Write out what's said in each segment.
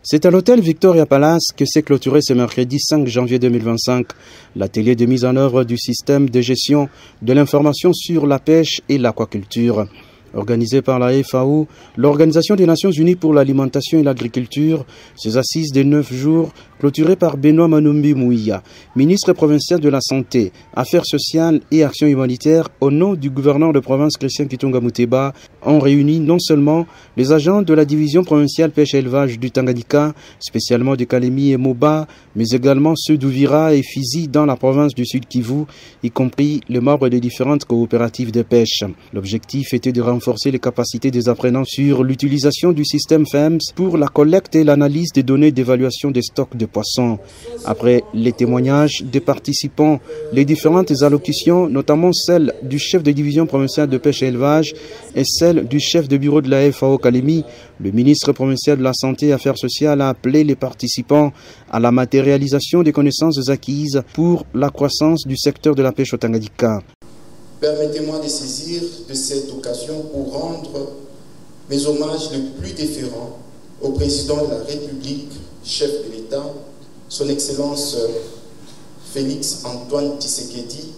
C'est à l'hôtel Victoria Palace que s'est clôturé ce mercredi 5 janvier 2025 l'atelier de mise en œuvre du système de gestion de l'information sur la pêche et l'aquaculture. Organisé par la FAO, l'Organisation des Nations Unies pour l'alimentation et l'agriculture, ces assises de 9 jours, clôturées par Benoît Manumbi Mouya, ministre provincial de la Santé, Affaires sociales et Action humanitaire, au nom du gouverneur de province Christian Kitunga Muteba, ont réuni non seulement les agents de la division provinciale pêche et élevage du Tanganyika, spécialement de Kalemi et Moba, mais également ceux d'Uvira et Fizi dans la province du Sud Kivu, y compris les membres des différentes coopératives de pêche. L'objectif était de renforcer les capacités des apprenants sur l'utilisation du système FEMS pour la collecte et l'analyse des données d'évaluation des stocks de poissons. Après les témoignages des participants, les différentes allocutions, notamment celle du chef de division provinciale de pêche et élevage et celle du chef de bureau de la FAO Kalemi, le ministre provincial de la Santé et Affaires sociales a appelé les participants à la matérialisation des connaissances acquises pour la croissance du secteur de la pêche au Tanganyika. Permettez-moi de saisir de cette occasion pour rendre mes hommages les plus déférents au président de la République, chef de l'État, son Excellence Félix Antoine Tshisekedi,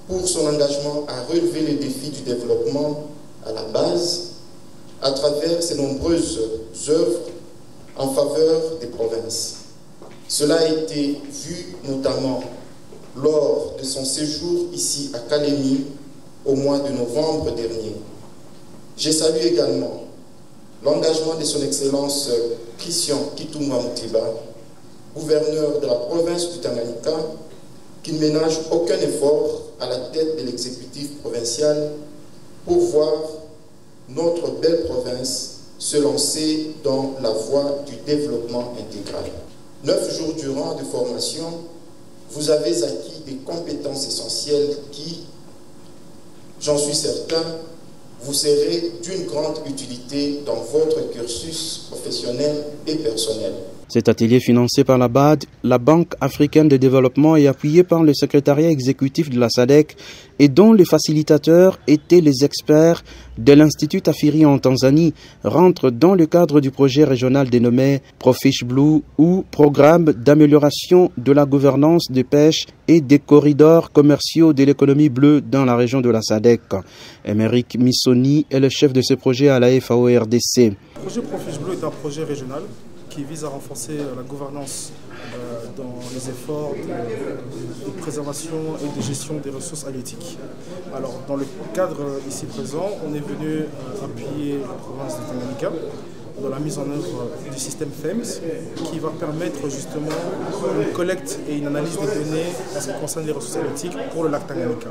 pour son engagement à relever les défis du développement à la base, à travers ses nombreuses œuvres en faveur des provinces. Cela a été vu notamment lors de son séjour ici à Kalemi au mois de novembre dernier. Je salue également l'engagement de son Excellence Christian Kitunga Muteba, gouverneur de la province du Tanganyika, qui ne ménage aucun effort à la tête de l'exécutif provincial pour voir notre belle province se lancer dans la voie du développement intégral. 9 jours durant de formation, vous avez acquis des compétences essentielles qui, j'en suis certain, vous serez d'une grande utilité dans votre cursus professionnel et personnel. Cet atelier financé par la BAD, la Banque africaine de développement et appuyé par le secrétariat exécutif de la SADC et dont les facilitateurs étaient les experts de l'Institut Tafiri en Tanzanie, rentre dans le cadre du projet régional dénommé Profish Blue ou Programme d'amélioration de la gouvernance des pêches et des corridors commerciaux de l'économie bleue dans la région de la SADC. Émeric Missoni est le chef de ce projet à la FAO RDC. Le projet Profish Blue est un projet régional qui vise à renforcer la gouvernance dans les efforts de préservation et de gestion des ressources halieutiques. Alors, dans le cadre ici présent, on est venu appuyer la province de Tanganyika dans la mise en œuvre du système FEMS qui va permettre justement une collecte et une analyse des données en ce qui concerne les ressources halieutiques pour le lac Tanganyika.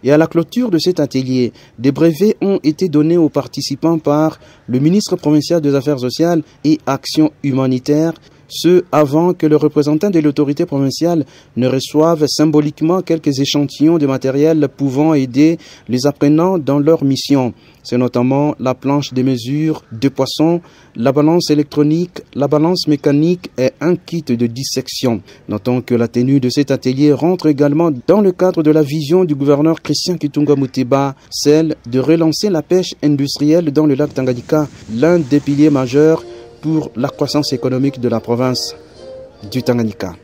Et à la clôture de cet atelier, des brevets ont été donnés aux participants par le ministre provincial des Affaires sociales et Action humanitaire, ce avant que le représentant de l'autorité provinciale ne reçoive symboliquement quelques échantillons de matériel pouvant aider les apprenants dans leur mission. C'est notamment la planche de mesure de poissons, la balance électronique, la balance mécanique et un kit de dissection. Notons que la tenue de cet atelier rentre également dans le cadre de la vision du gouverneur Christian Kitunga Muteba, celle de relancer la pêche industrielle dans le lac Tanganyika, l'un des piliers majeurs pour la croissance économique de la province du Tanganyika.